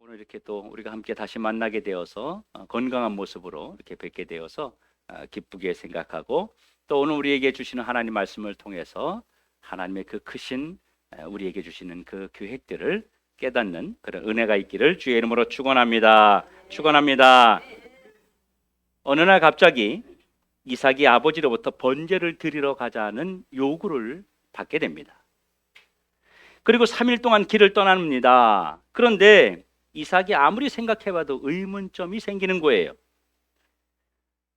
오늘 이렇게 또 우리가 함께 다시 만나게 되어서 건강한 모습으로 이렇게 뵙게 되어서 기쁘게 생각하고, 또 오늘 우리에게 주시는 하나님 말씀을 통해서 하나님의 그 크신 우리에게 주시는 그 계획들을 깨닫는 그런 은혜가 있기를 주의 이름으로 축원합니다. 축원합니다. 어느 날 갑자기 이삭이 아버지로부터 번제를 드리러 가자는 요구를 받게 됩니다. 그리고 3일 동안 길을 떠납니다. 그런데 이삭이 아무리 생각해봐도 의문점이 생기는 거예요.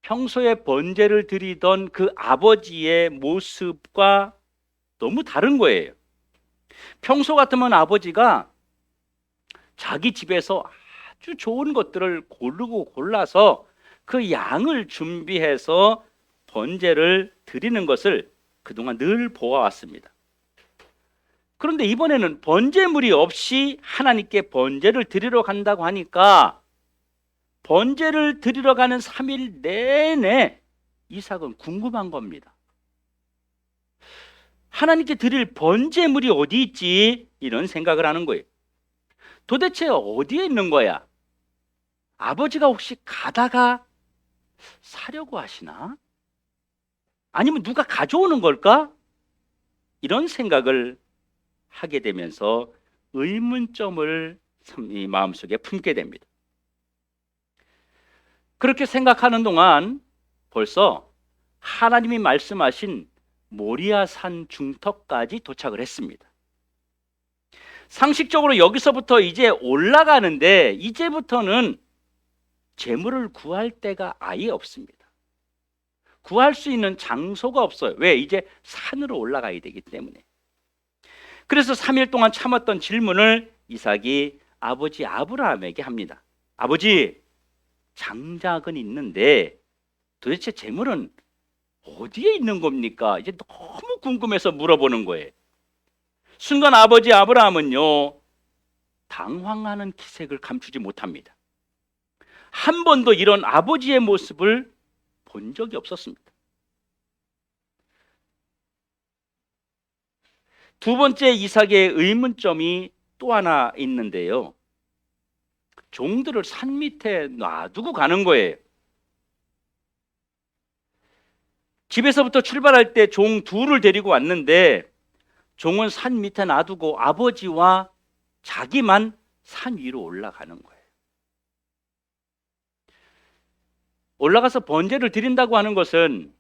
평소에 번제를 드리던 그 아버지의 모습과 너무 다른 거예요. 평소 같으면 아버지가 자기 집에서 아주 좋은 것들을 고르고 골라서 그 양을 준비해서 번제를 드리는 것을 그동안 늘 보아왔습니다. 그런데 이번에는 번제물이 없이 하나님께 번제를 드리러 간다고 하니까 번제를 드리러 가는 3일 내내 이삭은 궁금한 겁니다. 하나님께 드릴 번제물이 어디 있지? 이런 생각을 하는 거예요. 도대체 어디에 있는 거야? 아버지가 혹시 가다가 사려고 하시나? 아니면 누가 가져오는 걸까? 이런 생각을 하게 되면서 의문점을 이 마음속에 품게 됩니다. 그렇게 생각하는 동안 벌써 하나님이 말씀하신 모리아산 중턱까지 도착을 했습니다. 상식적으로 여기서부터 이제 올라가는데 이제부터는 재물을 구할 데가 아예 없습니다. 구할 수 있는 장소가 없어요. 왜? 이제 산으로 올라가야 되기 때문에. 그래서 3일 동안 참았던 질문을 이삭이 아버지 아브라함에게 합니다. 아버지, 장작은 있는데 도대체 재물은 어디에 있는 겁니까? 이제 너무 궁금해서 물어보는 거예요. 순간 아버지 아브라함은요, 당황하는 기색을 감추지 못합니다. 한 번도 이런 아버지의 모습을 본 적이 없었습니다. 두 번째 이삭의 의문점이 또 하나 있는데요. 종들을 산 밑에 놔두고 가는 거예요. 집에서부터 출발할 때 종 둘을 데리고 왔는데 종은 산 밑에 놔두고 아버지와 자기만 산 위로 올라가는 거예요. 올라가서 번제를 드린다고 하는 것은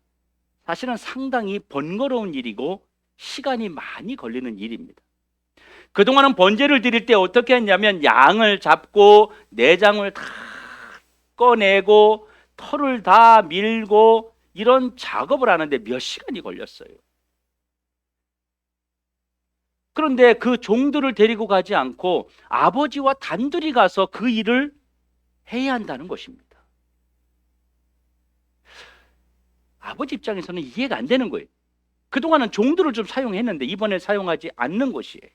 사실은 상당히 번거로운 일이고 시간이 많이 걸리는 일입니다. 그동안은 번제를 드릴 때 어떻게 했냐면 양을 잡고 내장을 다 꺼내고 털을 다 밀고 이런 작업을 하는데 몇 시간이 걸렸어요. 그런데 그 종들을 데리고 가지 않고 아버지와 단둘이 가서 그 일을 해야 한다는 것입니다. 아버지 입장에서는 이해가 안 되는 거예요. 그동안은 종들을 좀 사용했는데 이번에 사용하지 않는 것이에요.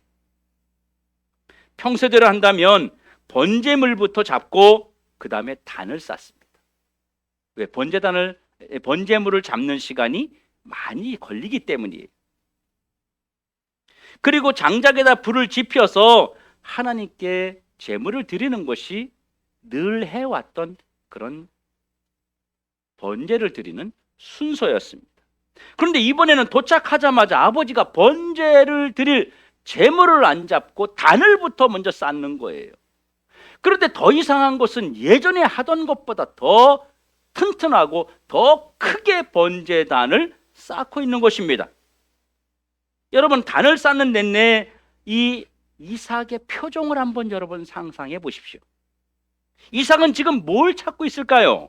평소대로 한다면 번제물부터 잡고 그 다음에 단을 쌓습니다. 왜? 번제물을 잡는 시간이 많이 걸리기 때문이에요. 그리고 장작에다 불을 지펴서 하나님께 제물을 드리는 것이 늘 해왔던 그런 번제를 드리는 순서였습니다. 그런데 이번에는 도착하자마자 아버지가 번제를 드릴 제물을 안 잡고 단을부터 먼저 쌓는 거예요. 그런데 더 이상한 것은 예전에 하던 것보다 더 튼튼하고 더 크게 번제단을 쌓고 있는 것입니다. 여러분, 단을 쌓는 내내 이 이삭의 표정을 한번 여러분 상상해 보십시오. 이삭은 지금 뭘 찾고 있을까요?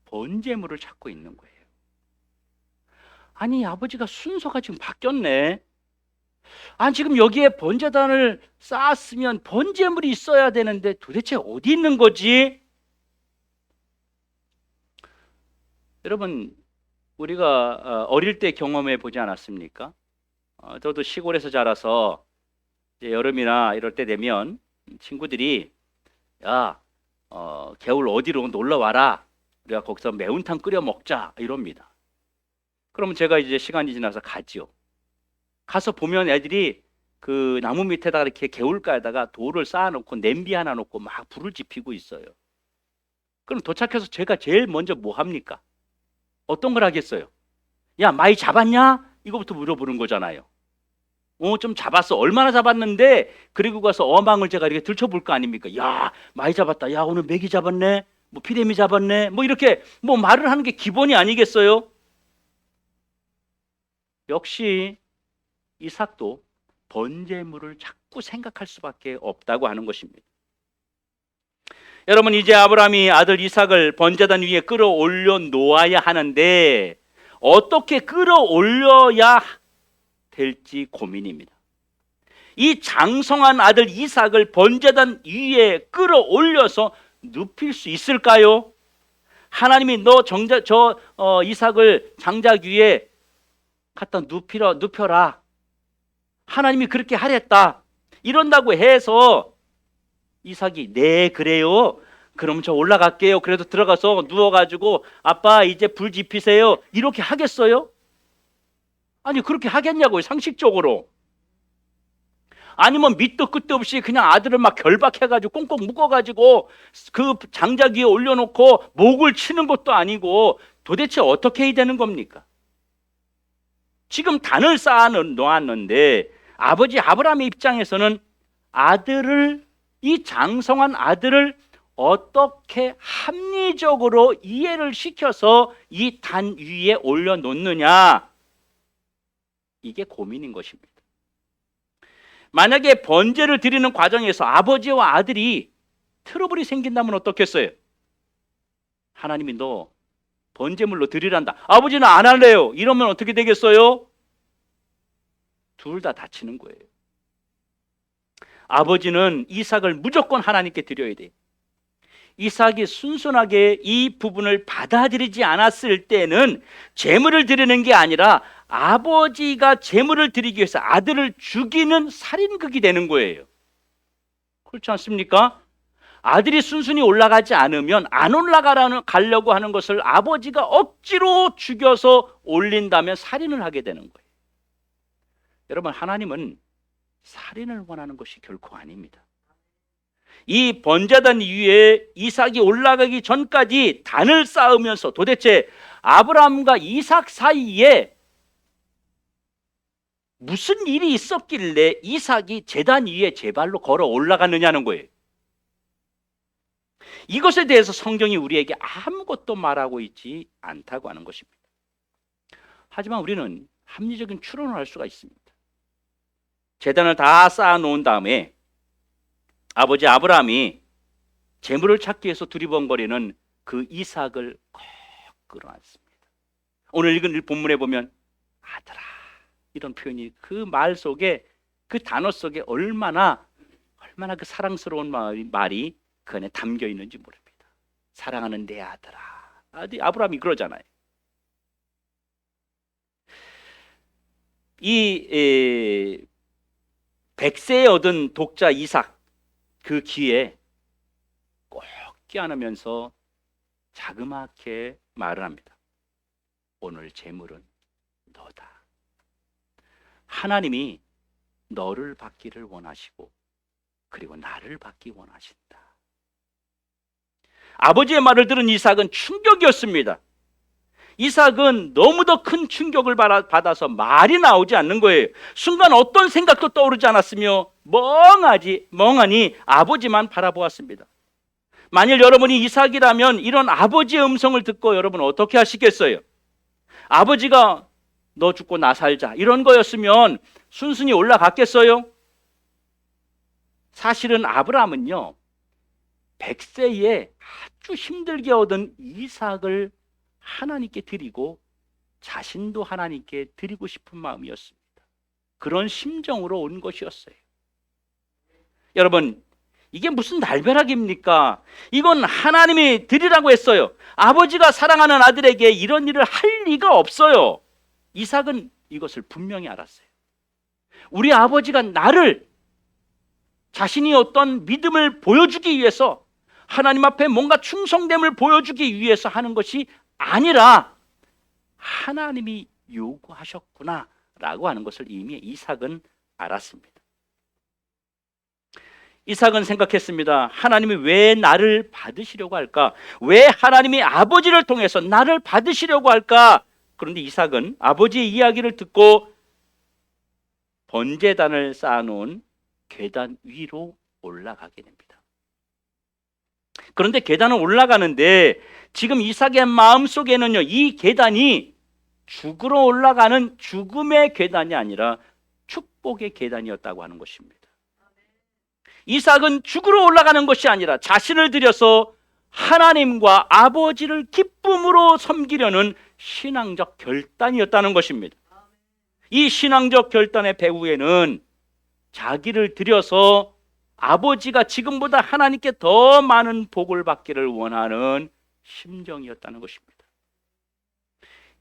번제물을 찾고 있는 거예요. 아니, 아버지가 순서가 지금 바뀌었네. 아니, 지금 여기에 번제단을 쌓았으면 번제물이 있어야 되는데 도대체 어디 있는 거지? 여러분, 우리가 어릴 때 경험해 보지 않았습니까? 저도 시골에서 자라서 이제 여름이나 이럴 때 되면 친구들이 야, 겨울 어디로 놀러 와라. 우리가 거기서 매운탕 끓여 먹자 이럽니다. 그러면 제가 이제 시간이 지나서 가지요. 가서 보면 애들이 그 나무 밑에다가 이렇게 개울가에다가 돌을 쌓아놓고 냄비 하나 놓고 막 불을 지피고 있어요. 그럼 도착해서 제가 제일 먼저 뭐 합니까? 어떤 걸 하겠어요? 야, 많이 잡았냐? 이거부터 물어보는 거잖아요. 좀 잡았어. 얼마나 잡았는데? 그리고 가서 어망을 제가 이렇게 들춰볼 거 아닙니까? 야, 많이 잡았다. 야, 오늘 메기 잡았네. 뭐 피레미 잡았네. 뭐 이렇게 뭐 말을 하는 게 기본이 아니겠어요? 역시 이삭도 번제물을 자꾸 생각할 수밖에 없다고 하는 것입니다. 여러분, 이제 아브라함이 아들 이삭을 번제단 위에 끌어올려 놓아야 하는데 어떻게 끌어올려야 될지 고민입니다. 이 장성한 아들 이삭을 번제단 위에 끌어올려서 눕힐 수 있을까요? 하나님이 너 이삭을 장작 위에 갖다 눕혀라. 하나님이 그렇게 하랬다. 이런다고 해서 이삭이 네 그래요. 그럼 저 올라갈게요. 그래도 들어가서 누워가지고 아빠 이제 불 지피세요. 이렇게 하겠어요? 아니 그렇게 하겠냐고요, 상식적으로. 아니면 밑도 끝도 없이 그냥 아들을 막 결박해가지고 꽁꽁 묶어가지고 그 장작 위에 올려놓고 목을 치는 것도 아니고 도대체 어떻게 해야 되는 겁니까? 지금 단을 쌓아 놓았는데 아버지 아브라함의 입장에서는 이 장성한 아들을 어떻게 합리적으로 이해를 시켜서 이 단 위에 올려놓느냐, 이게 고민인 것입니다. 만약에 번제를 드리는 과정에서 아버지와 아들이 트러블이 생긴다면 어떻겠어요? 하나님이 너 번제물로 드리란다. 아버지는 안 할래요. 이러면 어떻게 되겠어요? 둘 다 다치는 거예요. 아버지는 이삭을 무조건 하나님께 드려야 돼요. 이삭이 순순하게 이 부분을 받아들이지 않았을 때는 제물을 드리는 게 아니라 아버지가 제물을 드리기 위해서 아들을 죽이는 살인극이 되는 거예요. 그렇지 않습니까? 아들이 순순히 올라가지 않으면 안 가려고 하는 것을 아버지가 억지로 죽여서 올린다면 살인을 하게 되는 거예요. 여러분, 하나님은 살인을 원하는 것이 결코 아닙니다. 이 번제단 위에 이삭이 올라가기 전까지 단을 쌓으면서 도대체 아브라함과 이삭 사이에 무슨 일이 있었길래 이삭이 제단 위에 제 발로 걸어 올라갔느냐는 거예요. 이것에 대해서 성경이 우리에게 아무것도 말하고 있지 않다고 하는 것입니다. 하지만 우리는 합리적인 추론을 할 수가 있습니다. 제단을 다 쌓아 놓은 다음에 아버지 아브라함이 재물을 찾기 위해서 두리번거리는 그 이삭을 꼭 끌어안습니다. 오늘 읽은 본문에 보면 아들아, 이런 표현이 그 말 속에, 그 단어 속에 얼마나 그 사랑스러운 말이 그 안에 담겨 있는지 모릅니다. 사랑하는 내 아들아. 아브라함이 그러잖아요. 이 100세에 얻은 독자 이삭, 그 귀에 꼭 껴안으면서 자그맣게 말을 합니다. 오늘 제물은 너다. 하나님이 너를 받기를 원하시고 그리고 나를 받기 원하신다. 아버지의 말을 들은 이삭은 충격이었습니다. 이삭은 너무도 큰 충격을 받아서 말이 나오지 않는 거예요. 순간 어떤 생각도 떠오르지 않았으며 멍하니 아버지만 바라보았습니다. 만일 여러분이 이삭이라면 이런 아버지의 음성을 듣고 여러분 어떻게 하시겠어요? 아버지가 너 죽고 나 살자 이런 거였으면 순순히 올라갔겠어요? 사실은 아브라함은요, 100세에 아주 힘들게 얻은 이삭을 하나님께 드리고 자신도 하나님께 드리고 싶은 마음이었습니다. 그런 심정으로 온 것이었어요. 여러분, 이게 무슨 날벼락입니까? 이건 하나님이 드리라고 했어요. 아버지가 사랑하는 아들에게 이런 일을 할 리가 없어요. 이삭은 이것을 분명히 알았어요. 우리 아버지가 나를, 자신이 어떤 믿음을 보여주기 위해서, 하나님 앞에 뭔가 충성됨을 보여주기 위해서 하는 것이 아니라 하나님이 요구하셨구나 라고 하는 것을 이미 이삭은 알았습니다. 이삭은 생각했습니다. 하나님이 왜 나를 받으시려고 할까? 왜 하나님이 아버지를 통해서 나를 받으시려고 할까? 그런데 이삭은 아버지의 이야기를 듣고 번제단을 쌓아놓은 계단 위로 올라가게 됩니다. 그런데 계단을 올라가는데 지금 이삭의 마음속에는요, 이 계단이 죽으러 올라가는 죽음의 계단이 아니라 축복의 계단이었다고 하는 것입니다. 이삭은 죽으러 올라가는 것이 아니라 자신을 들여서 하나님과 아버지를 기쁨으로 섬기려는 신앙적 결단이었다는 것입니다. 이 신앙적 결단의 배후에는 자기를 들여서 아버지가 지금보다 하나님께 더 많은 복을 받기를 원하는 심정이었다는 것입니다.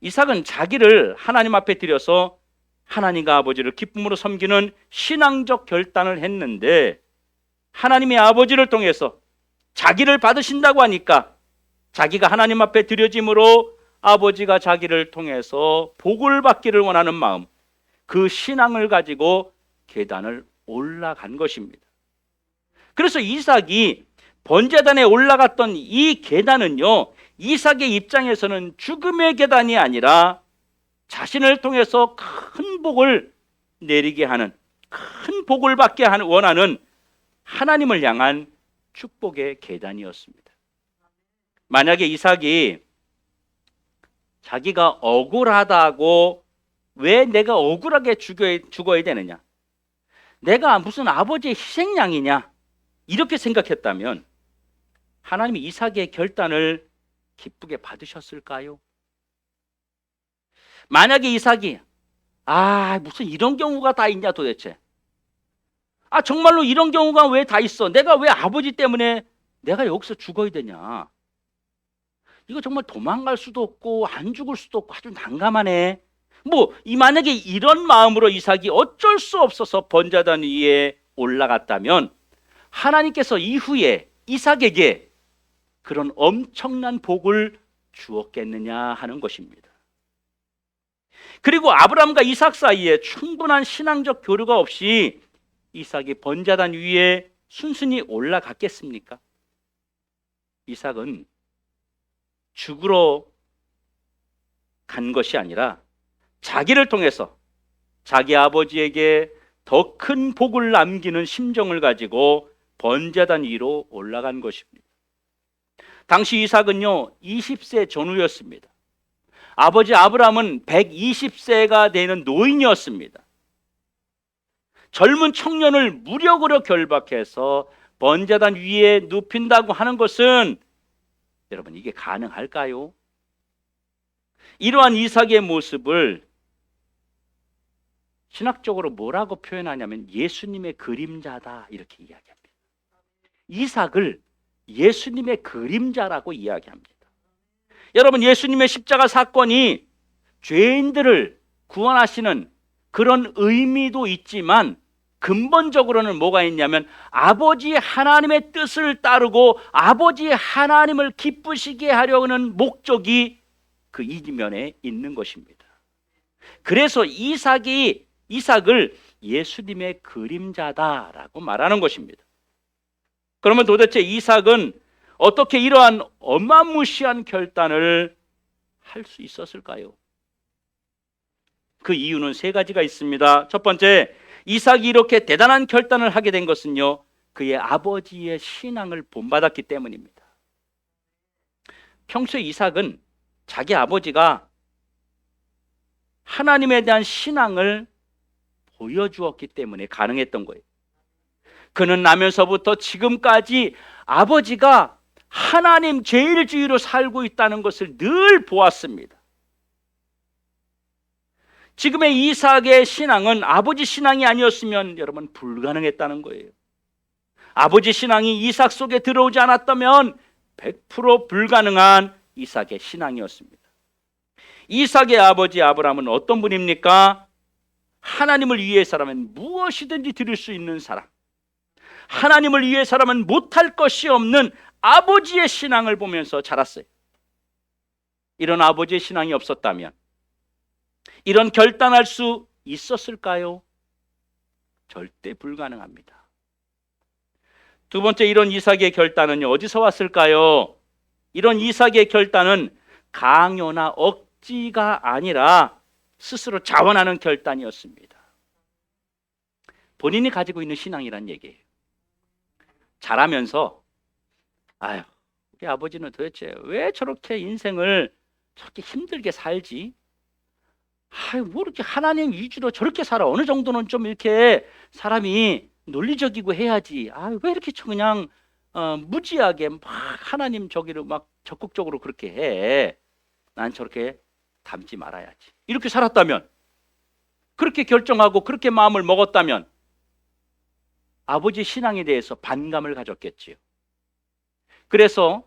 이삭은 자기를 하나님 앞에 들여서 하나님과 아버지를 기쁨으로 섬기는 신앙적 결단을 했는데, 하나님의 아버지를 통해서 자기를 받으신다고 하니까 자기가 하나님 앞에 드려짐으로 아버지가 자기를 통해서 복을 받기를 원하는 마음, 그 신앙을 가지고 계단을 올라간 것입니다. 그래서 이삭이 번제단에 올라갔던 이 계단은요, 이삭의 입장에서는 죽음의 계단이 아니라 자신을 통해서 큰 복을 내리게 하는, 큰 복을 받게 원하는 하나님을 향한 축복의 계단이었습니다. 만약에 이삭이 자기가 억울하다고, 왜 내가 억울하게 죽어야 되느냐, 내가 무슨 아버지의 희생양이냐, 이렇게 생각했다면 하나님이 이삭의 결단을 기쁘게 받으셨을까요? 만약에 이삭이 무슨 이런 경우가 다 있냐 도대체, 정말로 이런 경우가 왜 다 있어, 내가 왜 아버지 때문에 내가 여기서 죽어야 되냐, 이거 정말 도망갈 수도 없고 안 죽을 수도 없고 아주 난감하네, 만약에 이런 마음으로 이삭이 어쩔 수 없어서 번제단 위에 올라갔다면 하나님께서 이후에 이삭에게 그런 엄청난 복을 주었겠느냐 하는 것입니다. 그리고 아브라함과 이삭 사이에 충분한 신앙적 교류가 없이 이삭이 번제단 위에 순순히 올라갔겠습니까? 이삭은 죽으러 간 것이 아니라 자기를 통해서 자기 아버지에게 더 큰 복을 남기는 심정을 가지고 번제단 위로 올라간 것입니다. 당시 이삭은요 20세 전후였습니다. 아버지 아브라함은 120세가 되는 노인이었습니다. 젊은 청년을 무력으로 결박해서 번제단 위에 눕힌다고 하는 것은, 여러분, 이게 가능할까요? 이러한 이삭의 모습을 신학적으로 뭐라고 표현하냐면 예수님의 그림자다, 이렇게 이야기합니다. 이삭을 예수님의 그림자라고 이야기합니다. 여러분, 예수님의 십자가 사건이 죄인들을 구원하시는 그런 의미도 있지만 근본적으로는 뭐가 있냐면 아버지 하나님의 뜻을 따르고 아버지 하나님을 기쁘시게 하려는 목적이 그 이면에 있는 것입니다. 그래서 이삭을 예수님의 그림자다라고 말하는 것입니다. 그러면 도대체 이삭은 어떻게 이러한 어마무시한 결단을 할 수 있었을까요? 그 이유는 세 가지가 있습니다. 첫 번째, 이삭이 이렇게 대단한 결단을 하게 된 것은요, 그의 아버지의 신앙을 본받았기 때문입니다. 평소에 이삭은 자기 아버지가 하나님에 대한 신앙을 보여주었기 때문에 가능했던 거예요. 그는 나면서부터 지금까지 아버지가 하나님 제일주의로 살고 있다는 것을 늘 보았습니다. 지금의 이삭의 신앙은 아버지 신앙이 아니었으면 여러분 불가능했다는 거예요. 아버지 신앙이 이삭 속에 들어오지 않았다면 100% 불가능한 이삭의 신앙이었습니다. 이삭의 아버지 아브라함은 어떤 분입니까? 하나님을 위해서라면 무엇이든지 드릴 수 있는 사람, 하나님을 위해서라면 못할 것이 없는 아버지의 신앙을 보면서 자랐어요. 이런 아버지의 신앙이 없었다면 이런 결단할 수 있었을까요? 절대 불가능합니다. 두 번째, 이런 이삭의 결단은요, 어디서 왔을까요? 이런 이삭의 결단은 강요나 억지가 아니라 스스로 자원하는 결단이었습니다. 본인이 가지고 있는 신앙이란 얘기예요. 자라면서 아유, 우리 아버지는 도대체 왜 저렇게 인생을 저렇게 힘들게 살지? 아유, 뭐 이렇게 하나님 위주로 저렇게 살아? 어느 정도는 좀 이렇게 사람이 논리적이고 해야지. 아유, 왜 이렇게 그냥 무지하게 막 하나님 저기를 막 적극적으로 그렇게 해? 난 저렇게 닮지 말아야지. 이렇게 살았다면, 그렇게 결정하고 그렇게 마음을 먹었다면 아버지 신앙에 대해서 반감을 가졌겠지요. 그래서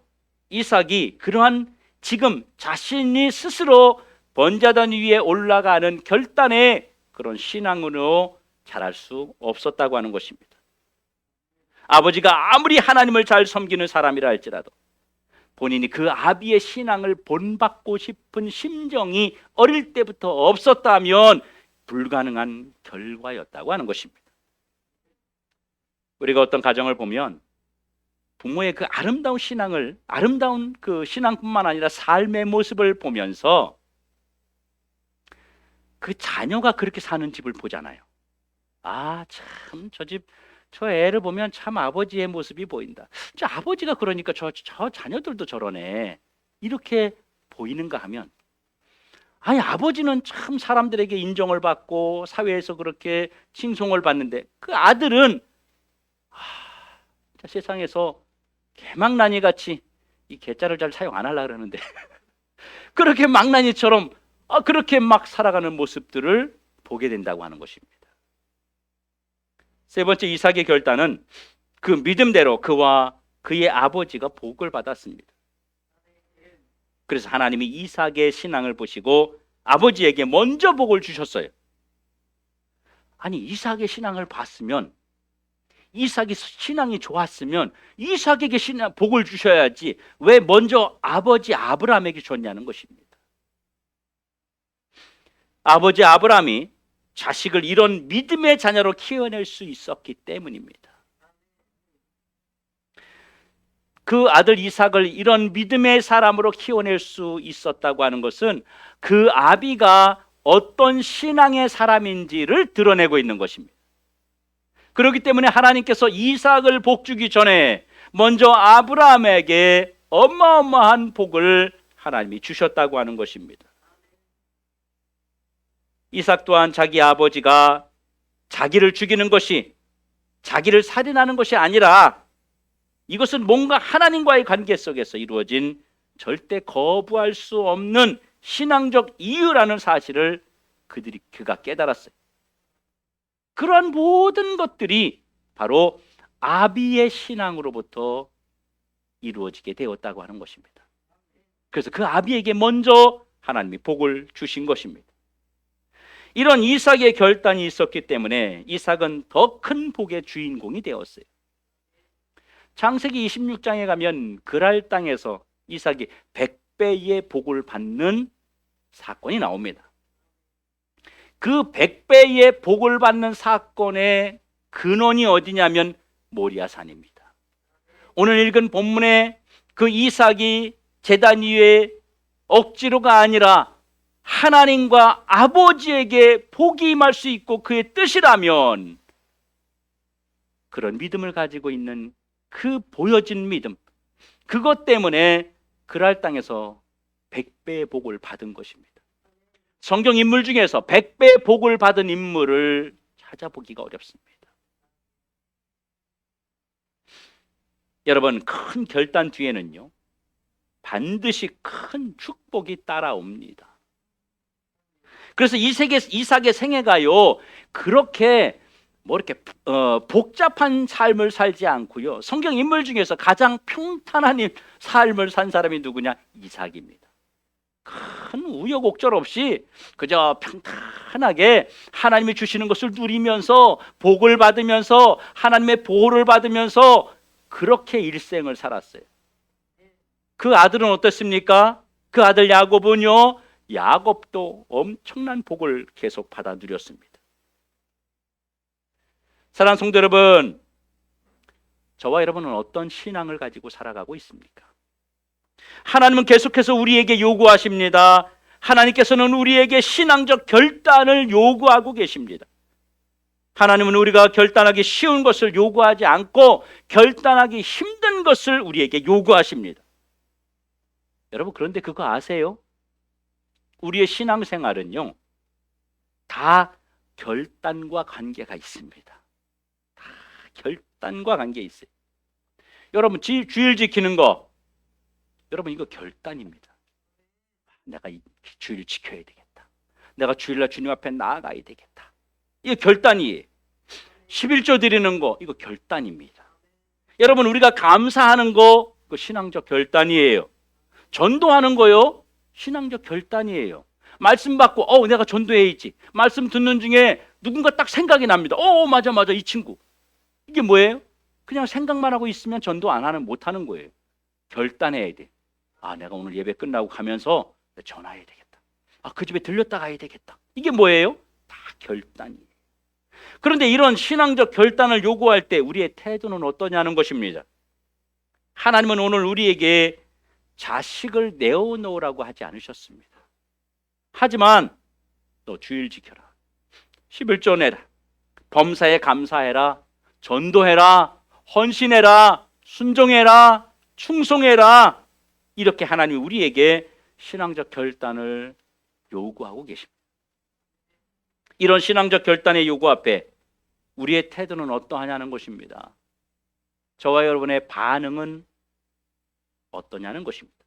이삭이 그러한 지금 자신이 스스로 번제단 위에 올라가는 결단의 그런 신앙으로 자랄 수 없었다고 하는 것입니다. 아버지가 아무리 하나님을 잘 섬기는 사람이라 할지라도 본인이 그 아비의 신앙을 본받고 싶은 심정이 어릴 때부터 없었다면 불가능한 결과였다고 하는 것입니다. 우리가 어떤 가정을 보면 부모의 그 아름다운 신앙을, 아름다운 그 신앙뿐만 아니라 삶의 모습을 보면서 그 자녀가 그렇게 사는 집을 보잖아요. 아, 참, 저 애를 보면 참 아버지의 모습이 보인다. 저 아버지가 그러니까 저 자녀들도 저러네. 이렇게 보이는가 하면, 아니, 아버지는 참 사람들에게 인정을 받고 사회에서 그렇게 칭송을 받는데 그 아들은 세상에서 개망나니 같이, 이 개자를 잘 사용 안 하려고 그러는데 그렇게 망나니처럼 그렇게 막 살아가는 모습들을 보게 된다고 하는 것입니다. 세 번째, 이삭의 결단은 그 믿음대로 그와 그의 아버지가 복을 받았습니다. 그래서 하나님이 이삭의 신앙을 보시고 아버지에게 먼저 복을 주셨어요. 아니, 이삭의 신앙을 봤으면, 이삭이 신앙이 좋았으면 이삭에게 복을 주셔야지 왜 먼저 아버지 아브라함에게 줬냐는 것입니다. 아버지 아브라함이 자식을 이런 믿음의 자녀로 키워낼 수 있었기 때문입니다. 그 아들 이삭을 이런 믿음의 사람으로 키워낼 수 있었다고 하는 것은 그 아비가 어떤 신앙의 사람인지를 드러내고 있는 것입니다. 그렇기 때문에 하나님께서 이삭을 복주기 전에 먼저 아브라함에게 어마어마한 복을 하나님이 주셨다고 하는 것입니다. 이삭 또한 자기 아버지가 자기를 죽이는 것이, 자기를 살인하는 것이 아니라 이것은 뭔가 하나님과의 관계 속에서 이루어진 절대 거부할 수 없는 신앙적 이유라는 사실을 그가 깨달았어요. 그러한 모든 것들이 바로 아비의 신앙으로부터 이루어지게 되었다고 하는 것입니다. 그래서 그 아비에게 먼저 하나님이 복을 주신 것입니다. 이런 이삭의 결단이 있었기 때문에 이삭은 더 큰 복의 주인공이 되었어요. 창세기 26장에 가면 그랄 땅에서 이삭이 100배의 복을 받는 사건이 나옵니다. 그 100배의 복을 받는 사건의 근원이 어디냐면 모리아산입니다. 오늘 읽은 본문에 그 이삭이 제단 위에 억지로가 아니라 하나님과 아버지에게 복이 임할 수 있고 그의 뜻이라면, 그런 믿음을 가지고 있는 그 보여진 믿음, 그것 때문에 그랄 땅에서 100배의 복을 받은 것입니다. 성경 인물 중에서 100배의 복을 받은 인물을 찾아보기가 어렵습니다. 여러분, 큰 결단 뒤에는요 반드시 큰 축복이 따라옵니다. 그래서 이삭의 생애가요 그렇게 뭐 이렇게 복잡한 삶을 살지 않고요, 성경 인물 중에서 가장 평탄한 삶을 산 사람이 누구냐? 이삭입니다. 큰 우여곡절 없이 그저 평탄하게 하나님이 주시는 것을 누리면서 복을 받으면서 하나님의 보호를 받으면서 그렇게 일생을 살았어요. 그 아들은 어떻습니까? 그 아들 야곱은요, 야곱도 엄청난 복을 계속 받아 누렸습니다. 사랑하는 성도 여러분, 저와 여러분은 어떤 신앙을 가지고 살아가고 있습니까? 하나님은 계속해서 우리에게 요구하십니다. 하나님께서는 우리에게 신앙적 결단을 요구하고 계십니다. 하나님은 우리가 결단하기 쉬운 것을 요구하지 않고 결단하기 힘든 것을 우리에게 요구하십니다. 여러분, 그런데 그거 아세요? 우리의 신앙생활은요, 다 결단과 관계가 있습니다. 다 결단과 관계 있어요. 여러분, 주일 지키는 거, 여러분 이거 결단입니다. 내가 이 주일 지켜야 되겠다. 내가 주일날 주님 앞에 나아가야 되겠다. 이거 결단이에요. 11조 드리는 거, 이거 결단입니다. 여러분, 우리가 감사하는 거, 그 신앙적 결단이에요. 전도하는 거요, 신앙적 결단이에요. 말씀 받고 내가 전도해야지. 말씀 듣는 중에 누군가 딱 생각이 납니다. 맞아 이 친구. 이게 뭐예요? 그냥 생각만 하고 있으면 전도 안 하는, 못 하는 거예요. 결단해야 돼. 내가 오늘 예배 끝나고 가면서 전화해야 되겠다. 그 집에 들렸다 가야 되겠다. 이게 뭐예요? 다 결단이에요. 그런데 이런 신앙적 결단을 요구할 때 우리의 태도는 어떠냐는 것입니다. 하나님은 오늘 우리에게 자식을 내어놓으라고 하지 않으셨습니다. 하지만 너 주일 지켜라, 11조 내라, 범사에 감사해라, 전도해라, 헌신해라, 순종해라, 충성해라, 이렇게 하나님이 우리에게 신앙적 결단을 요구하고 계십니다. 이런 신앙적 결단의 요구 앞에 우리의 태도는 어떠하냐는 것입니다. 저와 여러분의 반응은 어떠냐는 것입니다.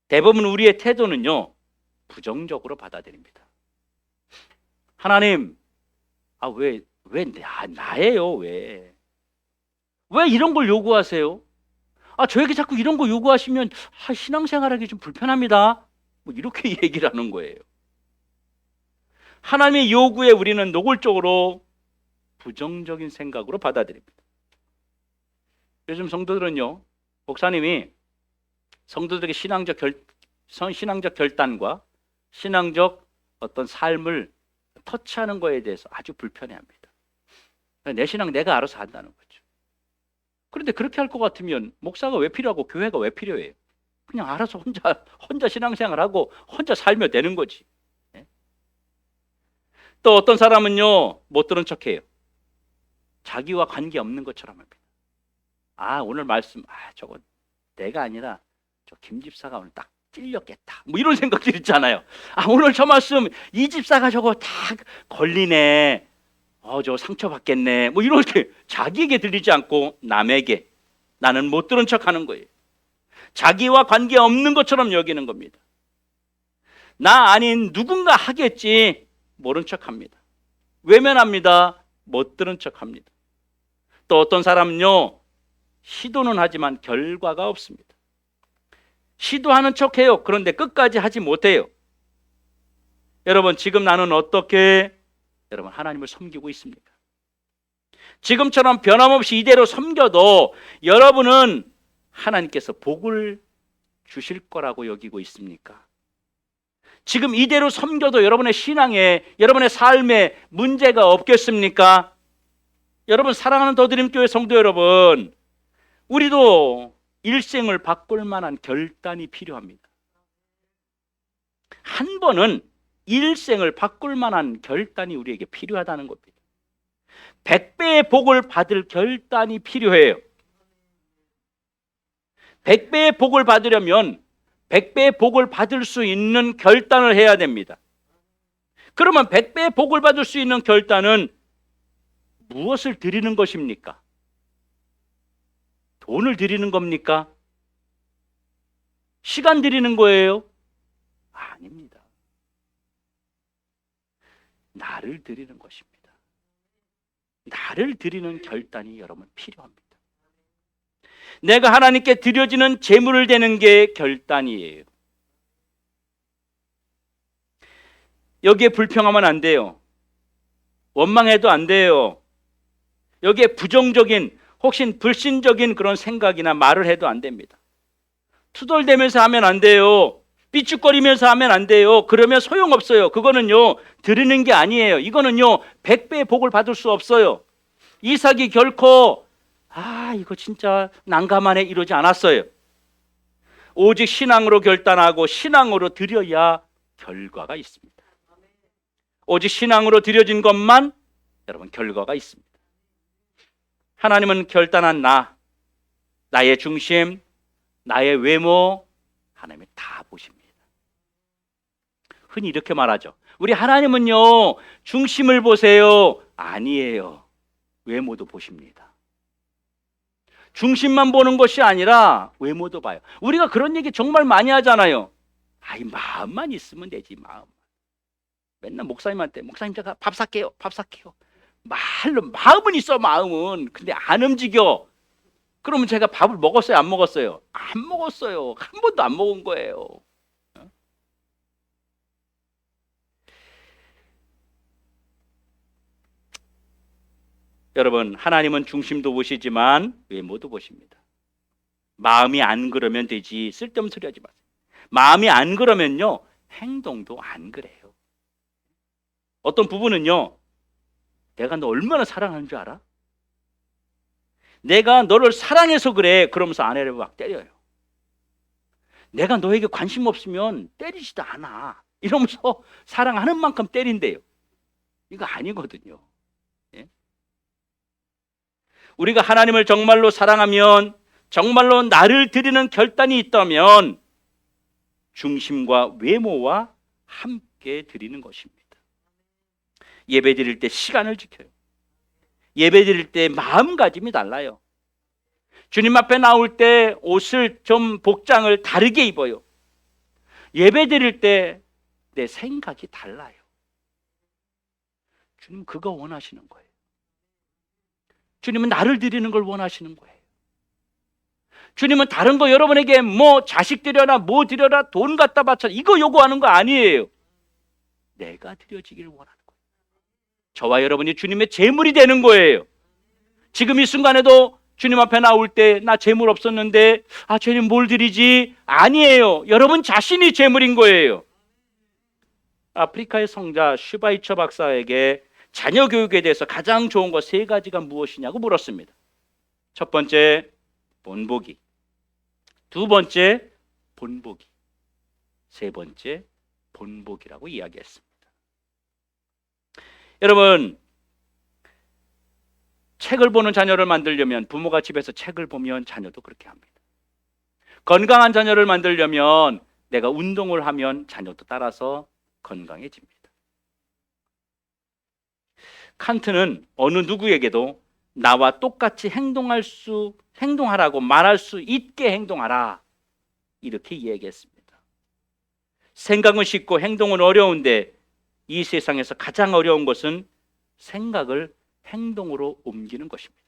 대부분 우리의 태도는요, 부정적으로 받아들입니다. 하나님, 왜 나예요? 왜 이런 걸 요구하세요? 저에게 자꾸 이런 거 요구하시면 신앙생활하기 좀 불편합니다. 이렇게 얘기를 하는 거예요. 하나님의 요구에 우리는 노골적으로 부정적인 생각으로 받아들입니다. 요즘 성도들은요, 목사님이 성도들에게 신앙적 결단과 신앙적 어떤 삶을 터치하는 거에 대해서 아주 불편해합니다. 내 신앙 내가 알아서 한다는 거죠. 그런데 그렇게 할 것 같으면 목사가 왜 필요하고 교회가 왜 필요해요? 그냥 알아서 혼자 신앙생활하고 혼자 살면 되는 거지. 또 어떤 사람은요, 못 들은 척해요. 자기와 관계없는 것처럼 합니다. 오늘 말씀, 저거 내가 아니라 저 김 집사가 오늘 딱 찔렸겠다, 이런 생각들 있잖아요. 오늘 저 말씀 이 집사가 저거 다 걸리네, 저 상처받겠네, 이렇게 자기에게 들리지 않고 남에게, 나는 못 들은 척하는 거예요. 자기와 관계없는 것처럼 여기는 겁니다. 나 아닌 누군가 하겠지, 모른 척합니다. 외면합니다. 못 들은 척합니다. 또 어떤 사람은요, 시도는 하지만 결과가 없습니다. 시도하는 척해요. 그런데 끝까지 하지 못해요. 여러분, 지금 나는 어떻게 여러분 하나님을 섬기고 있습니까? 지금처럼 변함없이 이대로 섬겨도 여러분은 하나님께서 복을 주실 거라고 여기고 있습니까? 지금 이대로 섬겨도 여러분의 신앙에, 여러분의 삶에 문제가 없겠습니까? 여러분, 사랑하는 더드림교회 성도 여러분, 우리도 일생을 바꿀 만한 결단이 필요합니다. 한 번은 일생을 바꿀 만한 결단이 우리에게 필요하다는 겁니다. 100배의 복을 받을 결단이 필요해요. 100배의 복을 받으려면 100배의 복을 받을 수 있는 결단을 해야 됩니다. 그러면 100배의 복을 받을 수 있는 결단은 무엇을 드리는 것입니까? 돈을 드리는 겁니까? 시간 드리는 거예요? 아닙니다. 나를 드리는 것입니다. 나를 드리는 결단이 여러분 필요합니다. 내가 하나님께 드려지는 제물을 드리는 게 결단이에요. 여기에 불평하면 안 돼요. 원망해도 안 돼요. 여기에 부정적인, 혹시 불신적인 그런 생각이나 말을 해도 안 됩니다. 투덜대면서 하면 안 돼요. 삐죽거리면서 하면 안 돼요. 그러면 소용없어요. 그거는요, 드리는 게 아니에요. 이거는요, 100배의 복을 받을 수 없어요. 이삭이 결코 이거 진짜 난감하네 이러지 않았어요. 오직 신앙으로 결단하고 신앙으로 드려야 결과가 있습니다. 오직 신앙으로 드려진 것만 여러분 결과가 있습니다. 하나님은 결단한 나의 중심, 나의 외모 하나님이 다 보십니다. 흔히 이렇게 말하죠. 우리 하나님은요 중심을 보세요. 아니에요. 외모도 보십니다. 중심만 보는 것이 아니라 외모도 봐요. 우리가 그런 얘기 정말 많이 하잖아요. 마음만 있으면 되지. 마음. 맨날 목사님한테 목사님 제가 밥 살게요. 말로 마음은 있어. 마음은. 근데 안 움직여. 그러면 제가 밥을 먹었어요? 안 먹었어요? 안 먹었어요. 한 번도 안 먹은 거예요. 여러분, 하나님은 중심도 보시지만 외모도 보십니다. 마음이 안 그러면 되지. 쓸데없는 소리 하지 마세요. 마음이 안 그러면요 행동도 안 그래요. 어떤 부부는요 내가 너 얼마나 사랑하는 줄 알아? 내가 너를 사랑해서 그래. 그러면서 아내를 막 때려요. 내가 너에게 관심 없으면 때리지도 않아. 이러면서 사랑하는 만큼 때린대요. 이거 아니거든요. 예? 우리가 하나님을 정말로 사랑하면, 정말로 나를 드리는 결단이 있다면 중심과 외모와 함께 드리는 것입니다. 예배 드릴 때 시간을 지켜요. 예배 드릴 때 마음가짐이 달라요. 주님 앞에 나올 때 옷을 좀 복장을 다르게 입어요. 예배 드릴 때 내 생각이 달라요. 주님 그거 원하시는 거예요. 주님은 나를 드리는 걸 원하시는 거예요. 주님은 다른 거 여러분에게 뭐 자식 드려라, 뭐 드려라, 돈 갖다 바쳐 이거 요구하는 거 아니에요. 내가 드려지기를 원하는 거예요. 저와 여러분이 주님의 제물이 되는 거예요. 지금 이 순간에도 주님 앞에 나올 때 나 제물 없었는데 주님 뭘 드리지? 아니에요. 여러분 자신이 제물인 거예요. 아프리카의 성자 슈바이처 박사에게 자녀 교육에 대해서 가장 좋은 것 3가지가 무엇이냐고 물었습니다. 첫 번째, 본보기. 두 번째, 본보기. 세 번째, 본보기라고 이야기했습니다. 여러분, 책을 보는 자녀를 만들려면 부모가 집에서 책을 보면 자녀도 그렇게 합니다. 건강한 자녀를 만들려면 내가 운동을 하면 자녀도 따라서 건강해집니다. 칸트는 어느 누구에게도 나와 똑같이 행동하라고 말할 수 있게 행동하라 이렇게 이야기했습니다. 생각은 쉽고 행동은 어려운데 이 세상에서 가장 어려운 것은 생각을 행동으로 옮기는 것입니다.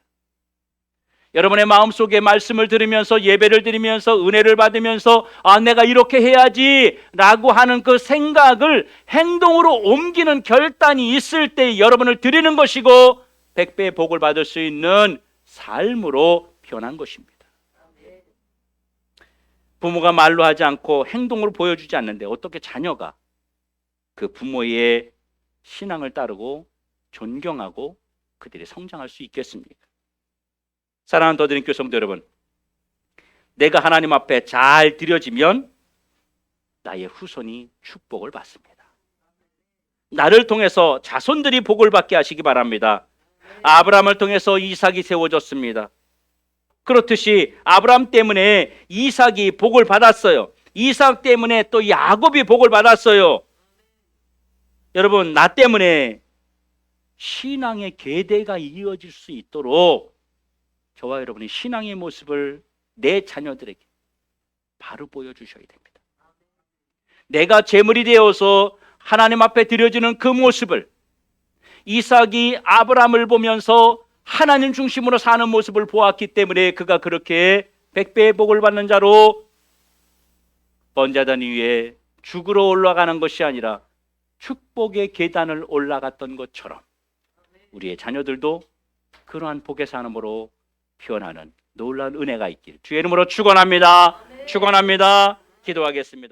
여러분의 마음속에 말씀을 들으면서 예배를 드리면서 은혜를 받으면서 내가 이렇게 해야지 라고 하는 그 생각을 행동으로 옮기는 결단이 있을 때 여러분을 드리는 것이고 100배의 복을 받을 수 있는 삶으로 변한 것입니다. 부모가 말로 하지 않고 행동으로 보여주지 않는데 어떻게 자녀가 그 부모의 신앙을 따르고 존경하고 그들이 성장할 수 있겠습니까? 사랑하는 더드림 교회 성도 여러분, 내가 하나님 앞에 잘 드려지면 나의 후손이 축복을 받습니다. 나를 통해서 자손들이 복을 받게 하시기 바랍니다. 아브라함을 통해서 이삭이 세워졌습니다. 그렇듯이 아브라함 때문에 이삭이 복을 받았어요. 이삭 때문에 또 야곱이 복을 받았어요. 여러분, 나 때문에 신앙의 계대가 이어질 수 있도록 저와 여러분이 신앙의 모습을 내 자녀들에게 바로 보여주셔야 됩니다. 내가 제물이 되어서 하나님 앞에 드려지는 그 모습을 이삭이 아브라함을 보면서 하나님 중심으로 사는 모습을 보았기 때문에 그가 그렇게 100배의 복을 받는 자로 번제단 위에 죽으러 올라가는 것이 아니라 축복의 계단을 올라갔던 것처럼 우리의 자녀들도 그러한 복의 삶으로 표현하는 놀라운 은혜가 있길 주의 이름으로 축원합니다. 축원합니다. 기도하겠습니다.